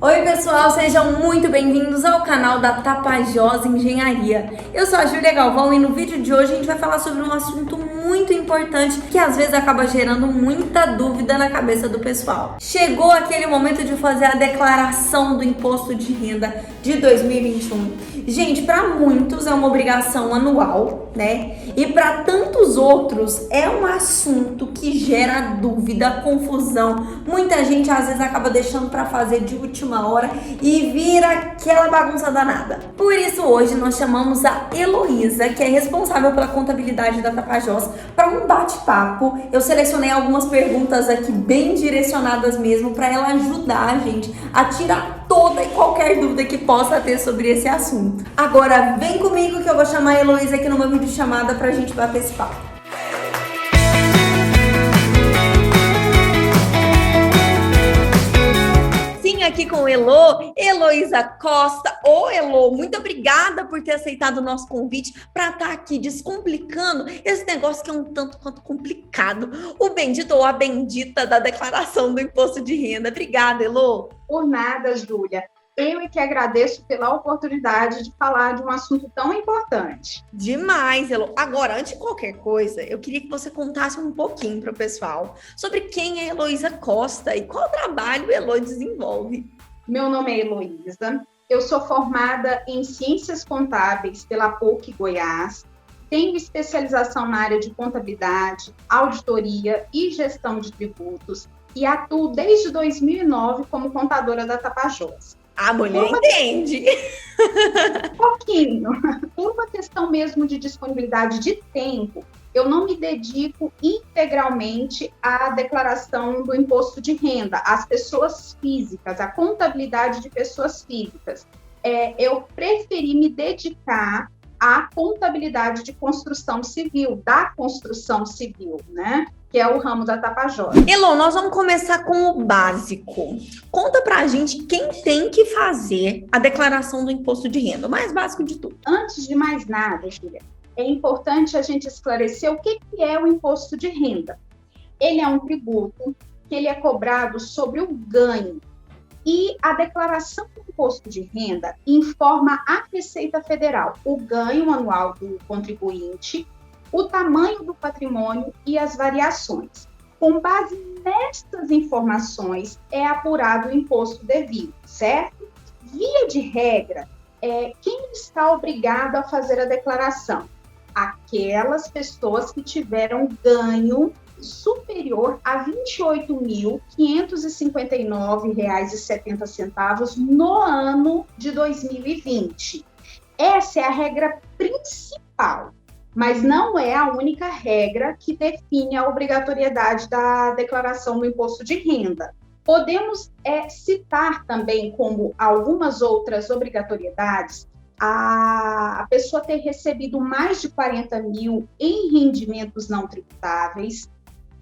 Oi, pessoal, sejam muito bem-vindos ao canal da Tapajós Engenharia. Eu sou a Júlia Galvão e no vídeo de hoje a gente vai falar sobre um assunto muito importante que às vezes acaba gerando muita dúvida na cabeça do pessoal. Chegou aquele momento de fazer a declaração do imposto de renda de 2021. Gente, para muitos é uma obrigação anual, né? E para tantos outros é um assunto que gera dúvida, confusão. Muita gente às vezes acaba deixando para fazer de última hora e vira aquela bagunça danada. Por isso hoje nós chamamos a Heloísa, que é responsável pela contabilidade da Tapajós, para um bate-papo. Eu selecionei algumas perguntas aqui bem direcionadas mesmo para ela ajudar a gente a tirar toda e qualquer dúvida que possa ter sobre esse assunto. Agora vem comigo que eu vou chamar a Heloísa aqui no meu vídeo chamada pra gente bater esse papo. Sim, aqui com Heloísa Costa. Ô, Elo, muito obrigada por ter aceitado o nosso convite para estar aqui descomplicando esse negócio que é um tanto quanto complicado. O bendito ou a bendita da declaração do imposto de renda. Obrigada, Elo. Por nada, Júlia. Eu é que agradeço pela oportunidade de falar de um assunto tão importante. Demais, Elo. Agora, antes de qualquer coisa, eu queria que você contasse um pouquinho para o pessoal sobre quem é Heloísa Costa e qual trabalho Elo desenvolve. Meu nome é Heloísa, eu sou formada em Ciências Contábeis pela PUC Goiás, tenho especialização na área de contabilidade, auditoria e gestão de tributos e atuo desde 2009 como contadora da Tapajós. A mulher entende. Um pouquinho. Por uma questão mesmo de disponibilidade de tempo, eu não me dedico integralmente à declaração do imposto de renda, às pessoas físicas, à contabilidade de pessoas físicas. Eu preferi me dedicar à contabilidade de construção civil, da construção civil, né? Que é o ramo da Tapajós. Elo, nós vamos começar com o básico. Conta pra gente quem tem que fazer a declaração do imposto de renda, o mais básico de tudo. Antes de mais nada, Júlia, é importante a gente esclarecer o que é o imposto de renda. Ele é um tributo que ele é cobrado sobre o ganho. E a declaração do imposto de renda informa a Receita Federal o ganho anual do contribuinte, o tamanho do patrimônio e as variações. Com base nestas informações, é apurado o imposto devido, certo? Via de regra, quem está obrigado a fazer a declaração? Aquelas pessoas que tiveram ganho superior a R$ 28.559,70 no ano de 2020. Essa é a regra principal, mas não é a única regra que define a obrigatoriedade da declaração do imposto de renda. Podemos citar também como algumas outras obrigatoriedades a pessoa ter recebido mais de 40 mil em rendimentos não tributáveis,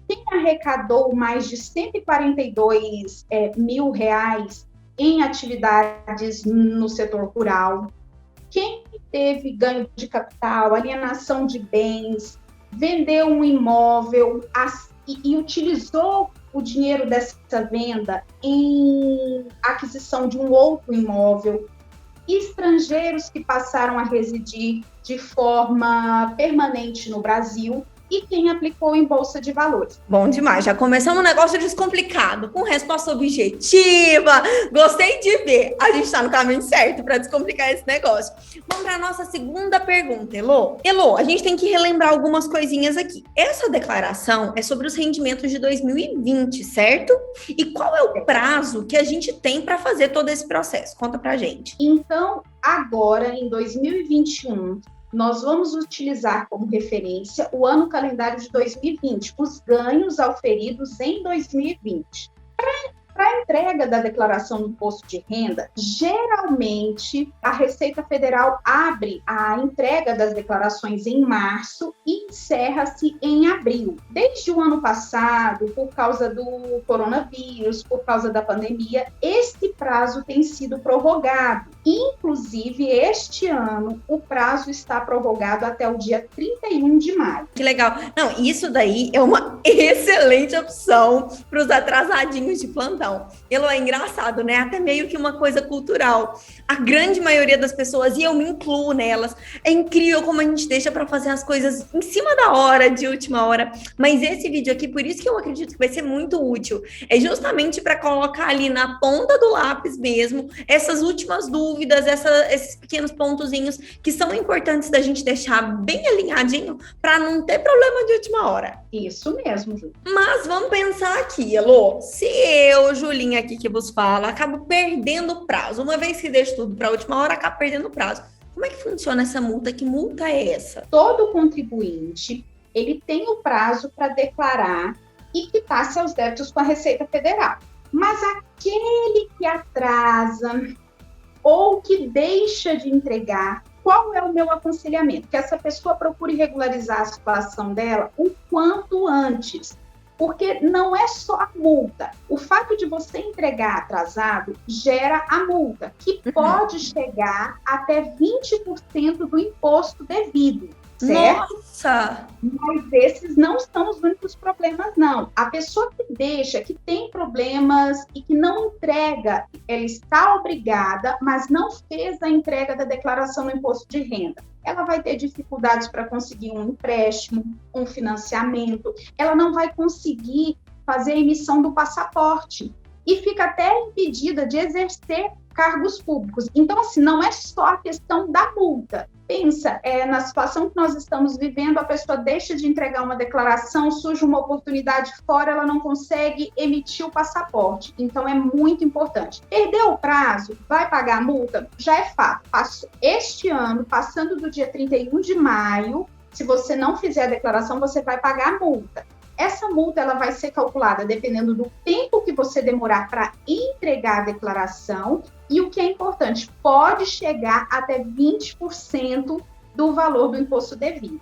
quem arrecadou mais de 142 mil reais em atividades no setor rural, quem teve ganho de capital, alienação de bens, vendeu um imóvel e utilizou o dinheiro dessa venda em aquisição de um outro imóvel, estrangeiros que passaram a residir de forma permanente no Brasil e quem aplicou em Bolsa de Valores. Bom demais, já começamos um negócio descomplicado, com resposta objetiva. Gostei de ver. A gente está no caminho certo para descomplicar esse negócio. Vamos para a nossa segunda pergunta, Elo. Elo, a gente tem que relembrar algumas coisinhas aqui. Essa declaração é sobre os rendimentos de 2020, certo? E qual é o prazo que a gente tem para fazer todo esse processo? Conta pra gente. Então, agora, em 2021, nós vamos utilizar como referência o ano calendário de 2020, os ganhos auferidos em 2020. Para a entrega da declaração do imposto de renda, geralmente a Receita Federal abre a entrega das declarações em março e encerra-se em abril. Desde o ano passado, por causa do coronavírus, por causa da pandemia, este prazo tem sido prorrogado. Inclusive, este ano, o prazo está prorrogado até o dia 31 de maio. Que legal. Não, isso daí é uma excelente opção para os atrasadinhos de plantão. Elo, é engraçado, né? Até meio que uma coisa cultural. A grande maioria das pessoas, e eu me incluo nelas, é incrível como a gente deixa para fazer as coisas em cima da hora, de última hora. Mas esse vídeo aqui, por isso que eu acredito que vai ser muito útil, é justamente para colocar ali na ponta do lápis mesmo essas últimas dúvidas, esses pequenos pontozinhos que são importantes da gente deixar bem alinhadinho para não ter problema de última hora. Isso mesmo, Ju. Mas vamos pensar aqui, Elô, se eu, Julinha aqui que vos falo, acabo perdendo o prazo, uma vez que deixo tudo para a última hora, acabo perdendo o prazo. Como é que funciona essa multa? Que multa é essa? Todo contribuinte, ele tem o prazo para declarar e quitar seus débitos com a Receita Federal. Mas aquele que atrasa ou que deixa de entregar, qual é o meu aconselhamento? Que essa pessoa procure regularizar a situação dela o quanto antes. Porque não é só a multa. O fato de você entregar atrasado gera a multa, que pode chegar até 20% do imposto devido, certo? Nossa! Mas esses não são os únicos problemas, não. A pessoa que deixa, que tem problemas e que não entrega, ela está obrigada, mas não fez a entrega da declaração no imposto de renda. Ela vai ter dificuldades para conseguir um empréstimo, um financiamento, ela não vai conseguir fazer a emissão do passaporte e fica até impedida de exercer cargos públicos. Então, assim, não é só a questão da multa. Pensa, na situação que nós estamos vivendo, a pessoa deixa de entregar uma declaração, surge uma oportunidade fora, ela não consegue emitir o passaporte. Então, é muito importante. Perdeu o prazo, vai pagar a multa? Já é fato. Este ano, passando do dia 31 de maio, se você não fizer a declaração, você vai pagar a multa. Essa multa ela vai ser calculada dependendo do tempo que você demorar para entregar a declaração e o que é importante, pode chegar até 20% do valor do imposto devido.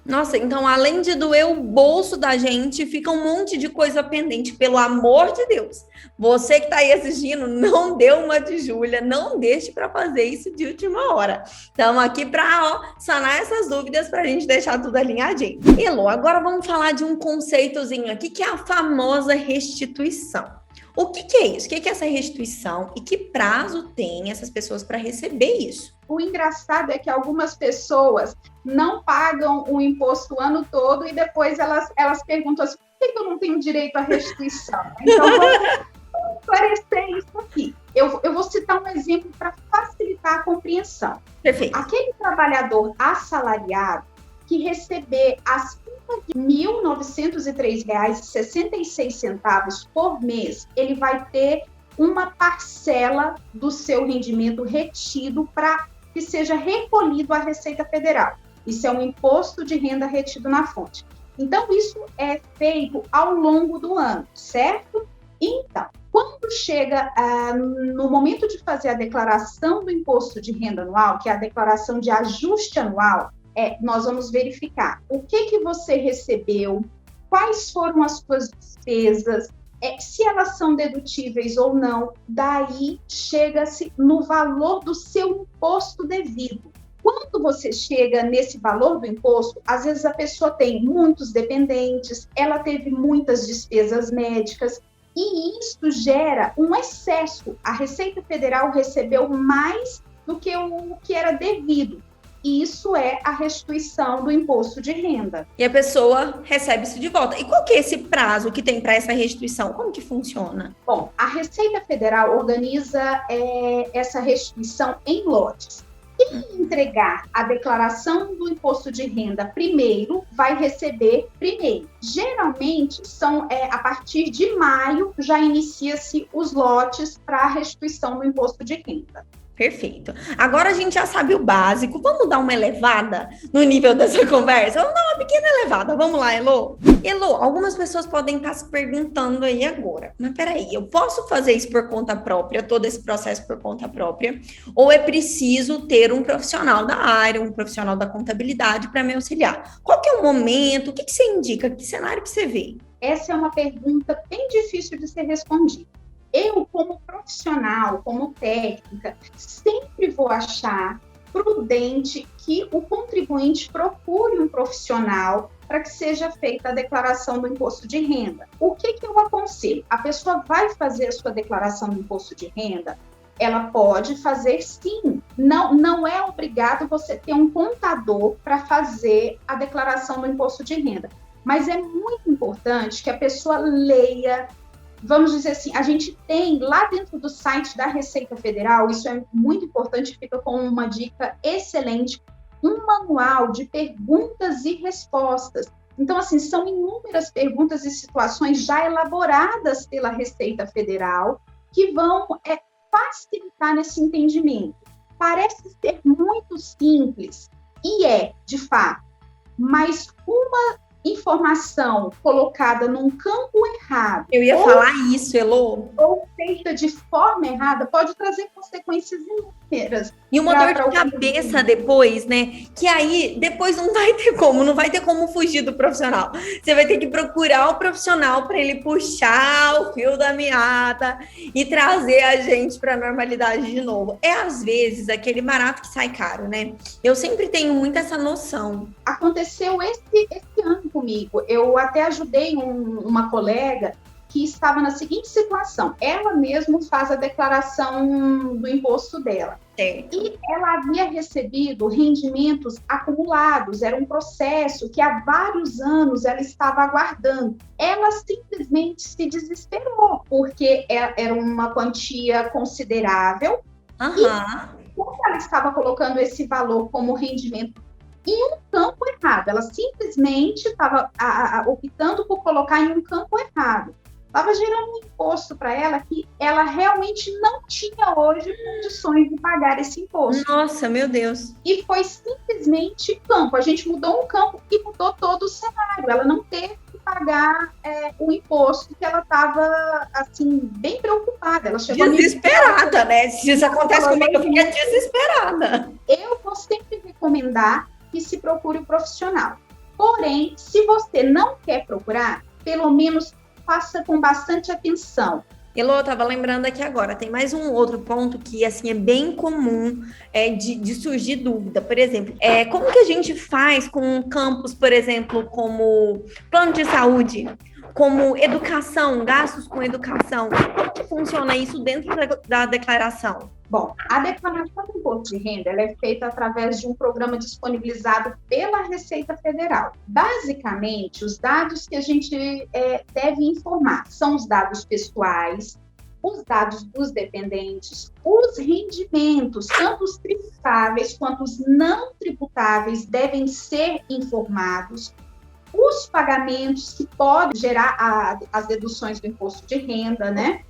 Nossa, então além de doer o bolso da gente, fica um monte de coisa pendente, pelo amor de Deus. Você que está aí assistindo, não dê uma de Júlia, não deixe para fazer isso de última hora. Estamos aqui para sanar essas dúvidas para a gente deixar tudo alinhadinho. Elô, agora vamos falar de um conceitozinho aqui que é a famosa restituição. O que é isso? O que é essa restituição e que prazo tem essas pessoas para receber isso? O engraçado é que algumas pessoas não pagam o imposto o ano todo e depois elas perguntam assim, por que eu não tenho direito à restituição? Então, vamos esclarecer isso aqui. Eu vou citar um exemplo para facilitar a compreensão. Perfeito. Aquele trabalhador assalariado que receber acima de R$ 1.903,66 por mês, ele vai ter uma parcela do seu rendimento retido para que seja recolhido à Receita Federal. Isso é um imposto de renda retido na fonte. Então, isso é feito ao longo do ano, certo? Então, quando chega no momento de fazer a declaração do imposto de renda anual, que é a declaração de ajuste anual, nós vamos verificar o que você recebeu, quais foram as suas despesas, se elas são dedutíveis ou não, daí chega-se no valor do seu imposto devido. Quando você chega nesse valor do imposto, às vezes a pessoa tem muitos dependentes, ela teve muitas despesas médicas, e isso gera um excesso. A Receita Federal recebeu mais do que o que era devido. E isso é a restituição do imposto de renda. E a pessoa recebe isso de volta. E qual que é esse prazo que tem para essa restituição? Como que funciona? Bom, a Receita Federal organiza essa restituição em lotes. Quem entregar a declaração do imposto de renda primeiro, vai receber primeiro. Geralmente, a partir de maio, já inicia-se os lotes para a restituição do imposto de renda. Perfeito. Agora a gente já sabe o básico. Vamos dar uma elevada no nível dessa conversa? Vamos dar uma pequena elevada. Vamos lá, Elô? Elô, algumas pessoas podem estar se perguntando aí agora. Mas peraí, eu posso fazer isso por conta própria, todo esse processo por conta própria? Ou é preciso ter um profissional da área, um profissional da contabilidade para me auxiliar? Qual que é o momento? O que você indica? Que cenário que você vê? Essa é uma pergunta bem difícil de ser respondida. eu, como profissional, como técnica, sempre vou achar prudente que o contribuinte procure um profissional para que seja feita a declaração do imposto de renda. O que eu aconselho? A pessoa vai fazer a sua declaração do imposto de renda? Ela pode fazer sim. Não é obrigado você ter um contador para fazer a declaração do imposto de renda. Mas é muito importante que a pessoa leia. Vamos dizer assim, a gente tem lá dentro do site da Receita Federal, isso é muito importante, fica com uma dica excelente, um manual de perguntas e respostas. Então, assim, são inúmeras perguntas e situações já elaboradas pela Receita Federal que vão facilitar nesse entendimento. Parece ser muito simples, e de fato, mas uma informação colocada num campo errado. Eu ia falar isso, Elô. Ou feita de forma errada, pode trazer consequências inúmeras. E uma dor de cabeça depois, né? Que aí, depois não vai ter como fugir do profissional. Você vai ter que procurar o profissional para ele puxar o fio da meada e trazer a gente para a normalidade de novo. É, às vezes, aquele barato que sai caro, né? Eu sempre tenho muito essa noção. Aconteceu esse ano comigo. Eu até ajudei uma colega que estava na seguinte situação. Ela mesma faz a declaração do imposto dela. E ela havia recebido rendimentos acumulados. Era um processo que há vários anos ela estava aguardando. Ela simplesmente se desesperou, porque era uma quantia considerável. E como ela estava colocando esse valor como rendimento em um campo errado, ela simplesmente estava optando por colocar em um campo errado. Estava gerando um imposto para ela que ela realmente não tinha hoje condições de pagar esse imposto. Nossa, meu Deus. E foi simplesmente campo. A gente mudou um campo e mudou todo o cenário. Ela não teve que pagar o imposto, que ela estava, assim, bem preocupada. Ela chegou desesperada, né? Se isso acontece comigo, eu fico desesperada. Eu vou sempre recomendar que se procure um profissional. Porém, se você não quer procurar, pelo menos faça com bastante atenção. Elô, eu estava lembrando aqui agora, tem mais um outro ponto que, assim, é bem comum de surgir dúvida. Por exemplo, como que a gente faz com campos, por exemplo, como plano de saúde, como educação, gastos com educação? Como que funciona isso dentro da declaração? Bom, a declaração do imposto de renda ela é feita através de um programa disponibilizado pela Receita Federal. Basicamente, os dados que a gente deve informar são os dados pessoais, os dados dos dependentes, os rendimentos, tanto os tributáveis quanto os não tributáveis, devem ser informados, os pagamentos que podem gerar as deduções do imposto de renda, né?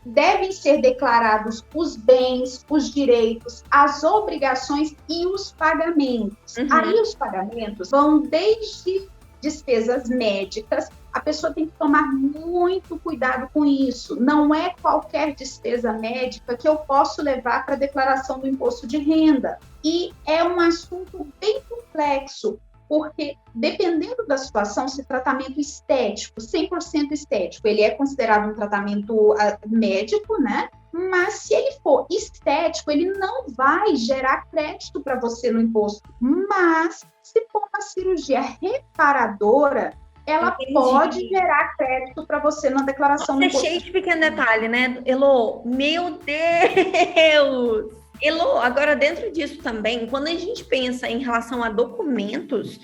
Devem ser declarados os bens, os direitos, as obrigações e os pagamentos. Aí os pagamentos vão desde despesas médicas. A pessoa tem que tomar muito cuidado com isso. Não é qualquer despesa médica que eu posso levar para a declaração do imposto de renda. E é um assunto bem complexo, porque dependendo da situação, se tratamento estético, 100% estético, ele é considerado um tratamento médico, né? Mas se ele for estético, ele não vai gerar crédito para você no imposto. Mas se for uma cirurgia reparadora, ela pode gerar crédito para você na declaração do imposto. É cheio de pequeno detalhe, né, Elô? Meu Deus! Elô, agora dentro disso também, quando a gente pensa em relação a documentos,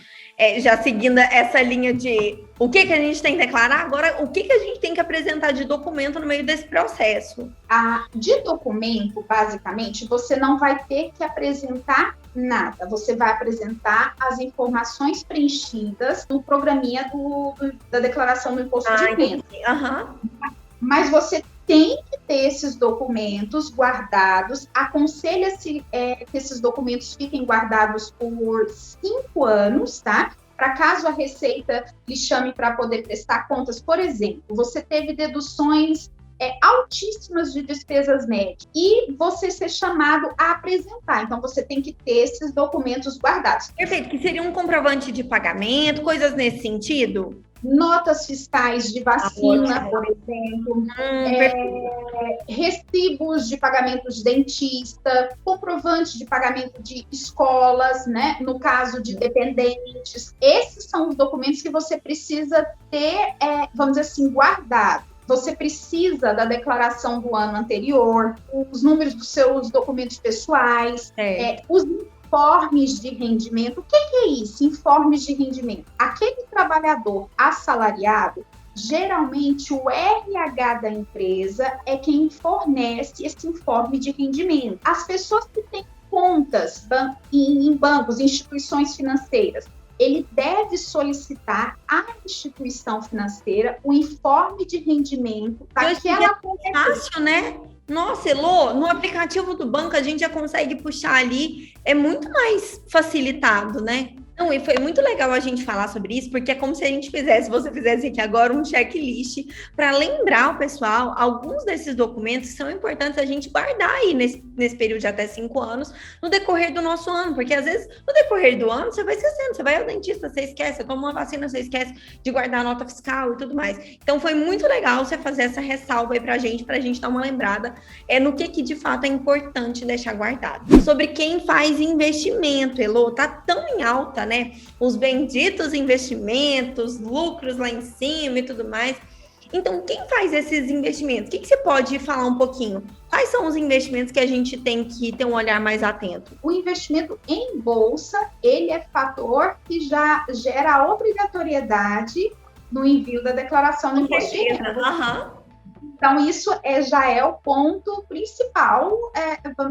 já seguindo essa linha de o que a gente tem que declarar, agora o que a gente tem que apresentar de documento no meio desse processo? De documento, basicamente, você não vai ter que apresentar nada. Você vai apresentar as informações preenchidas no programinha da declaração do imposto de renda. Mas você tem que ter esses documentos guardados. Aconselha-se que esses documentos fiquem guardados por 5 anos, tá? Para caso a Receita lhe chame para poder prestar contas. Por exemplo, você teve deduções altíssimas de despesas médicas e você ser chamado a apresentar. Então, você tem que ter esses documentos guardados. Perfeito, que seria um comprovante de pagamento, coisas nesse sentido? notas fiscais de vacina, por exemplo, recibos de pagamento de dentista, comprovante de pagamento de escolas, né? No caso de dependentes. Esses são os documentos que você precisa ter, vamos dizer assim, guardado. Você precisa da declaração do ano anterior, os números dos seus documentos pessoais, os informes de rendimento. O que é isso, informes de rendimento? Aquele trabalhador assalariado, geralmente o RH da empresa é quem fornece esse informe de rendimento. As pessoas que têm contas em bancos, instituições financeiras, ele deve solicitar à instituição financeira o informe de rendimento daquela conta. É fácil, né? Nossa, Elô, no aplicativo do banco a gente já consegue puxar ali, é muito mais facilitado, né? Não, e foi muito legal a gente falar sobre isso, porque é como se a gente fizesse, você fizesse aqui agora um checklist para lembrar o pessoal, alguns desses documentos são importantes a gente guardar aí nesse período de até 5 anos, no decorrer do nosso ano, porque às vezes no decorrer do ano você vai esquecendo, você vai ao dentista, você esquece, você toma uma vacina, você esquece de guardar a nota fiscal e tudo mais. Então foi muito legal você fazer essa ressalva aí pra gente dar uma lembrada no que de fato é importante deixar guardado. Sobre quem faz investimento, Elô, tá tão em alta, né? Os benditos investimentos, lucros lá em cima e tudo mais. Então, quem faz esses investimentos? O que você pode falar um pouquinho? Quais são os investimentos que a gente tem que ter um olhar mais atento? O investimento em bolsa, ele é fator que já gera a obrigatoriedade no envio da declaração do imposto de renda. Então, isso já é o ponto principal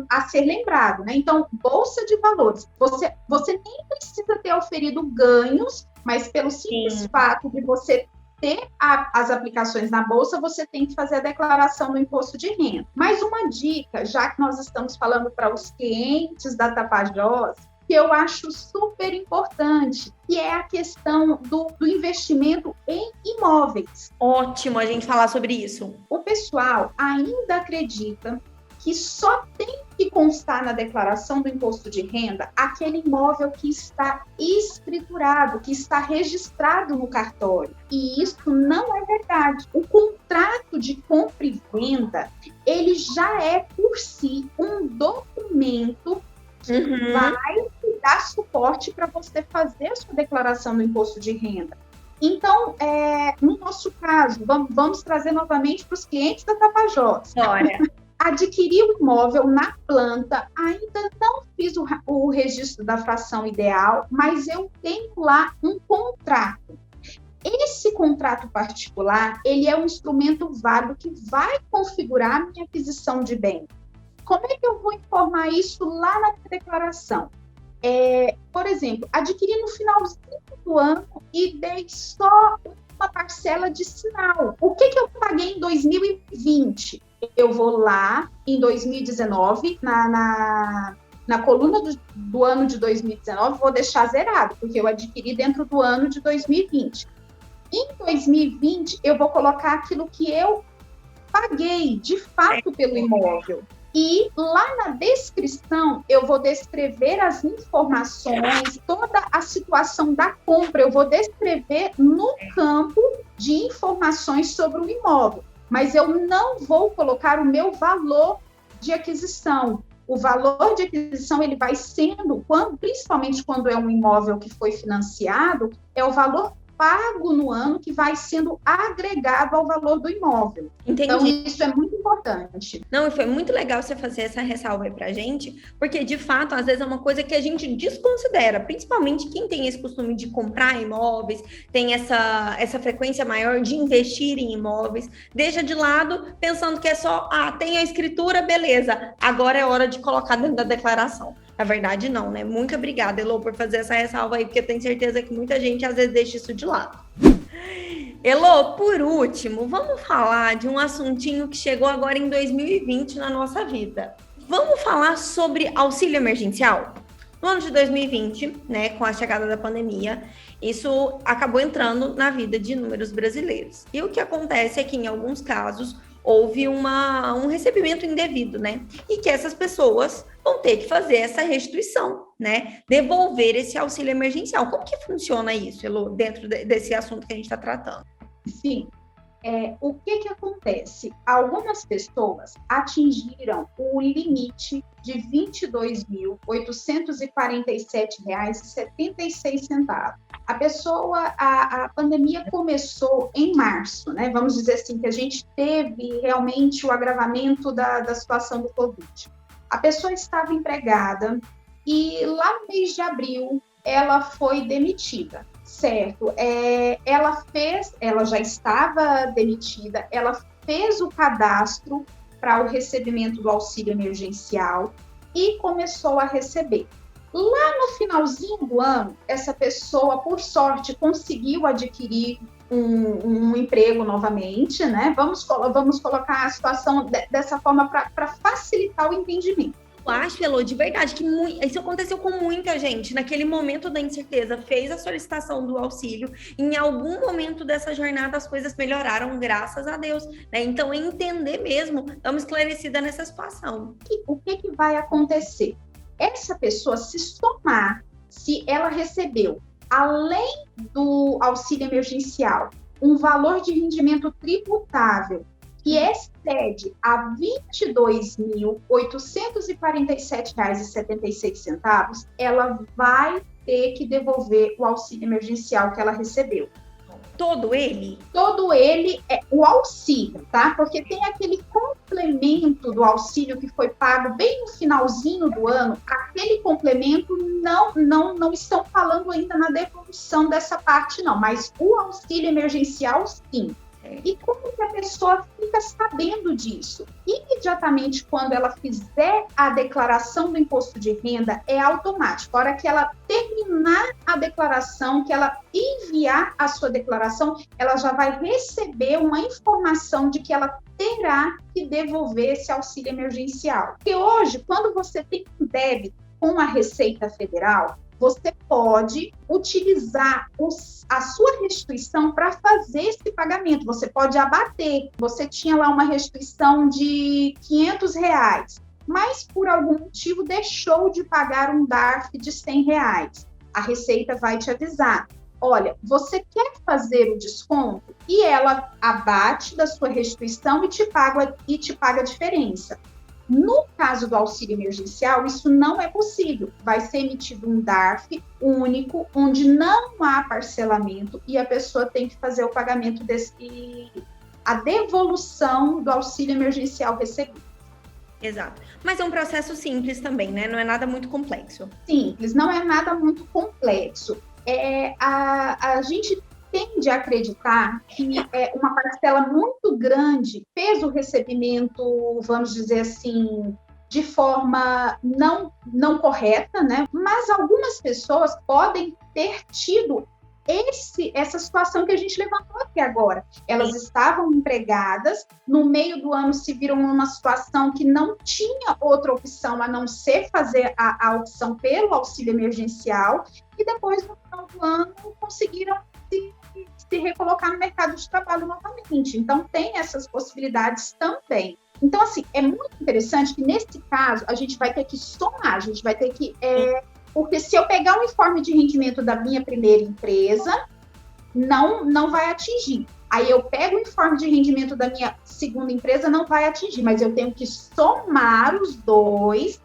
a ser lembrado, né? Então, bolsa de valores. Você nem precisa ter oferido ganhos, mas pelo simples fato de você ter as aplicações na bolsa, você tem que fazer a declaração do imposto de renda. Mais uma dica, já que nós estamos falando para os clientes da Tapajós, que eu acho super importante, que é a questão do investimento em imóveis. Ótimo a gente falar sobre isso. O pessoal ainda acredita que só tem que constar na declaração do imposto de renda aquele imóvel que está escriturado, que está registrado no cartório. E isso não é verdade. O contrato de compra e venda, ele já é, por si, um documento que vai dar suporte para você fazer a sua declaração do imposto de renda. Então, no nosso caso, vamos trazer novamente para os clientes da Tapajós. Adquiri o imóvel na planta, ainda não fiz o registro da fração ideal, mas eu tenho lá um contrato. Esse contrato particular, ele é um instrumento válido que vai configurar a minha aquisição de bem. Como é que eu vou informar isso lá na minha declaração? Por exemplo, adquiri no finalzinho do ano e dei só uma parcela de sinal. O que eu paguei em 2020? Eu vou lá em 2019, na coluna do ano de 2019, vou deixar zerado, porque eu adquiri dentro do ano de 2020. Em 2020, eu vou colocar aquilo que eu paguei, de fato, pelo imóvel. E lá na descrição, eu vou descrever as informações, toda a situação da compra, eu vou descrever no campo de informações sobre o imóvel. Mas eu não vou colocar o meu valor de aquisição. O valor de aquisição, ele vai sendo, principalmente quando é um imóvel que foi financiado, é o valor pago no ano que vai sendo agregado ao valor do imóvel. Entendi. Então, isso é muito importante. Não, e foi muito legal você fazer essa ressalva aí pra gente, porque, de fato, às vezes é uma coisa que a gente desconsidera, principalmente quem tem esse costume de comprar imóveis, tem essa frequência maior de investir em imóveis, deixa de lado pensando que é só, tem a escritura, beleza, agora é hora de colocar dentro da declaração. Na verdade, não, né? Muito obrigada, Elô, por fazer essa ressalva aí, porque eu tenho certeza que muita gente às vezes deixa isso de lado. Elô, por último, vamos falar de um assuntinho que chegou agora em 2020 na nossa vida. Vamos falar sobre auxílio emergencial? No ano de 2020, né, com a chegada da pandemia, isso acabou entrando na vida de inúmeros brasileiros. E o que acontece é que, em alguns casos, houve um recebimento indevido, né? E que essas pessoas vão ter que fazer essa restituição, né? Devolver esse auxílio emergencial. Como que funciona isso, Elô, dentro desse assunto que a gente está tratando? Sim. O que acontece? Algumas pessoas atingiram o limite de R$ 22.847,76. A pandemia começou em março, né? Vamos dizer assim, que a gente teve realmente o agravamento da situação do Covid. A pessoa estava empregada e lá no mês de abril ela foi demitida. Certo, ela já estava demitida, ela fez o cadastro para o recebimento do auxílio emergencial e começou a receber. Lá no finalzinho do ano, essa pessoa, por sorte, conseguiu adquirir um emprego novamente, né? Vamos colocar a situação dessa forma para facilitar o entendimento. Eu acho, Elô, de verdade, que isso aconteceu com muita gente. Naquele momento da incerteza, fez a solicitação do auxílio. Em algum momento dessa jornada, as coisas melhoraram, graças a Deus. Né? Então, entender mesmo, estamos esclarecida nessa situação. O que vai acontecer? Essa pessoa, se ela recebeu, além do auxílio emergencial, um valor de rendimento tributável que excede a R$ 22.847,76, ela vai ter que devolver o auxílio emergencial que ela recebeu. Todo ele? Todo ele é o auxílio, tá? Porque tem aquele complemento do auxílio que foi pago bem no finalzinho do ano. Aquele complemento não estão falando ainda na devolução dessa parte, não. Mas o auxílio emergencial, sim. E como que a pessoa fica sabendo disso? Imediatamente, quando ela fizer a declaração do imposto de renda, é automático. A hora que ela terminar a declaração, que ela enviar a sua declaração, ela já vai receber uma informação de que ela terá que devolver esse auxílio emergencial. Porque hoje, quando você tem um débito com a Receita Federal, você pode utilizar a sua restituição para fazer esse pagamento. Você pode abater. Você tinha lá uma restituição de R$500, mas por algum motivo deixou de pagar um DARF de R$100. A Receita vai te avisar. Olha, você quer fazer o desconto? E ela abate da sua restituição e te paga a diferença. No caso do auxílio emergencial, isso não é possível. Vai ser emitido um DARF único, onde não há parcelamento e a pessoa tem que fazer o pagamento a devolução do auxílio emergencial recebido. Exato. Mas é um processo simples também, né? Não é nada muito complexo. Simples, não é nada muito complexo. A gente tende a acreditar que uma parcela muito grande fez o recebimento, vamos dizer assim, de forma não correta, né? Mas algumas pessoas podem ter tido essa situação que a gente levantou aqui agora. Elas estavam empregadas, no meio do ano se viram numa situação que não tinha outra opção a não ser fazer a opção pelo auxílio emergencial, e depois, no final do ano, conseguiram se recolocar no mercado de trabalho novamente. Então, tem essas possibilidades também. Então, assim, é muito interessante que, nesse caso, a gente vai ter que somar, a gente vai ter que... porque se eu pegar o informe de rendimento da minha primeira empresa, não vai atingir. Aí eu pego o informe de rendimento da minha segunda empresa, não vai atingir, mas eu tenho que somar os dois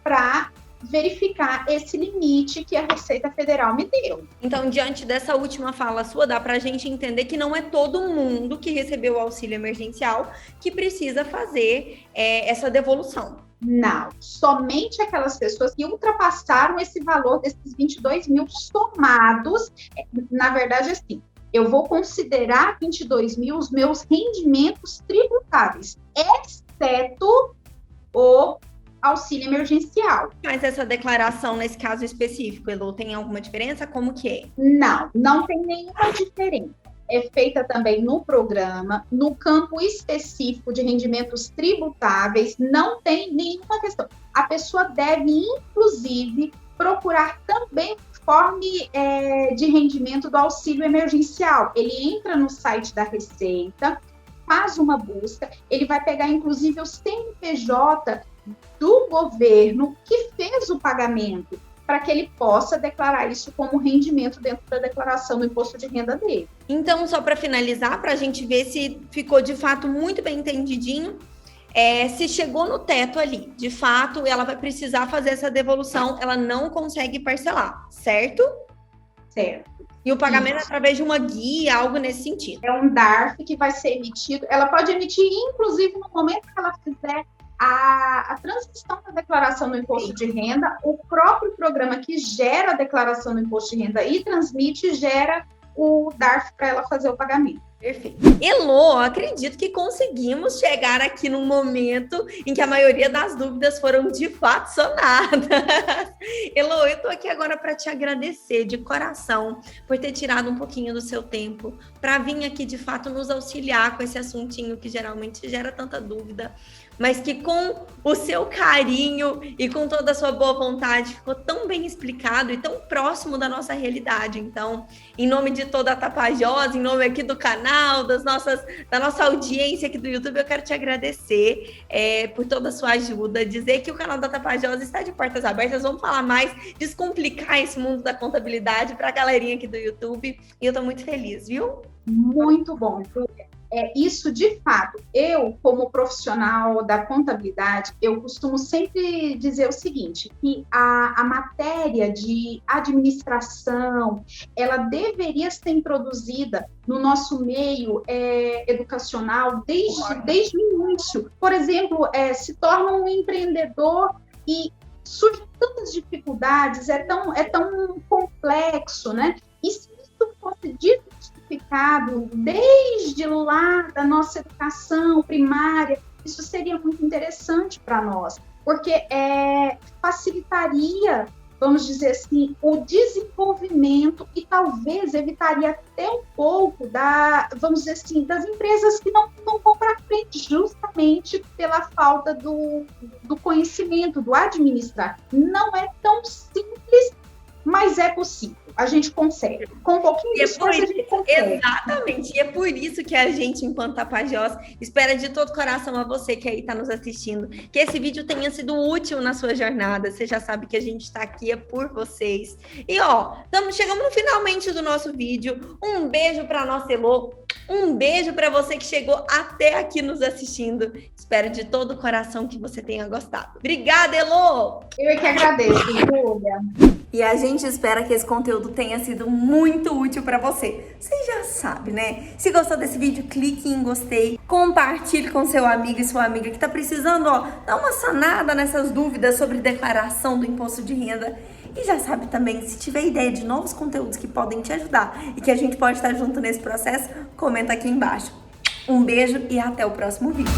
para verificar esse limite que a Receita Federal me deu. Então, diante dessa última fala sua, dá para a gente entender que não é todo mundo que recebeu o auxílio emergencial que precisa fazer essa devolução. Não, somente aquelas pessoas que ultrapassaram esse valor desses 22 mil somados. Na verdade, assim, eu vou considerar 22 mil os meus rendimentos tributáveis, exceto o auxílio emergencial. Mas essa declaração, nesse caso específico, Elô, tem alguma diferença? Como que é? Não tem nenhuma diferença. É feita também no programa, no campo específico de rendimentos tributáveis, não tem nenhuma questão. A pessoa deve, inclusive, procurar também o informe de rendimento do auxílio emergencial. Ele entra no site da Receita, faz uma busca, ele vai pegar inclusive o CNPJ do governo que fez o pagamento, para que ele possa declarar isso como rendimento dentro da declaração do imposto de renda dele. Então, só para finalizar, para a gente ver se ficou de fato muito bem entendidinho, se chegou no teto ali, de fato, ela vai precisar fazer essa devolução, ela não consegue parcelar, certo? Certo. E o pagamento é através de uma guia, algo nesse sentido. É um DARF que vai ser emitido, ela pode emitir, inclusive, no momento que ela fizer a transmissão da declaração do imposto de renda, o próprio programa que gera a declaração do imposto de renda e transmite, gera o DARF para ela fazer o pagamento. Perfeito. Elô, acredito que conseguimos chegar aqui num momento em que a maioria das dúvidas foram de fato sanadas. Elô, eu tô aqui agora para te agradecer de coração por ter tirado um pouquinho do seu tempo para vir aqui de fato nos auxiliar com esse assuntinho que geralmente gera tanta dúvida, mas que com o seu carinho e com toda a sua boa vontade ficou tão bem explicado e tão próximo da nossa realidade. Então, em nome de toda a Tapajós, em nome aqui do canal, da nossa audiência aqui do YouTube, eu quero te agradecer por toda a sua ajuda, dizer que o canal da Tapajós está de portas abertas, vamos falar mais, descomplicar esse mundo da contabilidade para a galerinha aqui do YouTube, e eu estou muito feliz, viu? Muito bom, Júlia. Isso, de fato, eu, como profissional da contabilidade, eu costumo sempre dizer o seguinte, que a matéria de administração, ela deveria ser introduzida no nosso meio educacional desde o início. Por exemplo, se torna um empreendedor e surgem tantas dificuldades, é tão complexo, né? E se isso fosse desmistificado desde lá da nossa educação primária, isso seria muito interessante para nós, porque facilitaria, vamos dizer assim, o desenvolvimento e talvez evitaria até um pouco vamos dizer assim, das empresas que não vão para frente justamente pela falta do conhecimento, do administrar. Não é tão simples, mas é possível. A gente consegue. Com um pouquinho de esforço, a gente consegue. Exatamente. E é por isso que a gente, enquanto Tapajós, espera de todo coração a você que aí está nos assistindo, que esse vídeo tenha sido útil na sua jornada. Você já sabe que a gente está aqui por vocês. E chegamos no finalmente do nosso vídeo. Um beijo para nossa Elô. Um beijo para você que chegou até aqui nos assistindo. Espero de todo o coração que você tenha gostado. Obrigada, Elô! Eu que agradeço, Júlia. E a gente espera que esse conteúdo tenha sido muito útil para você. Você já sabe, né? Se gostou desse vídeo, clique em gostei, compartilhe com seu amigo e sua amiga que tá precisando, dar uma sanada nessas dúvidas sobre declaração do imposto de renda. E já sabe também, se tiver ideia de novos conteúdos que podem te ajudar e que a gente pode estar junto nesse processo, comenta aqui embaixo. Um beijo e até o próximo vídeo.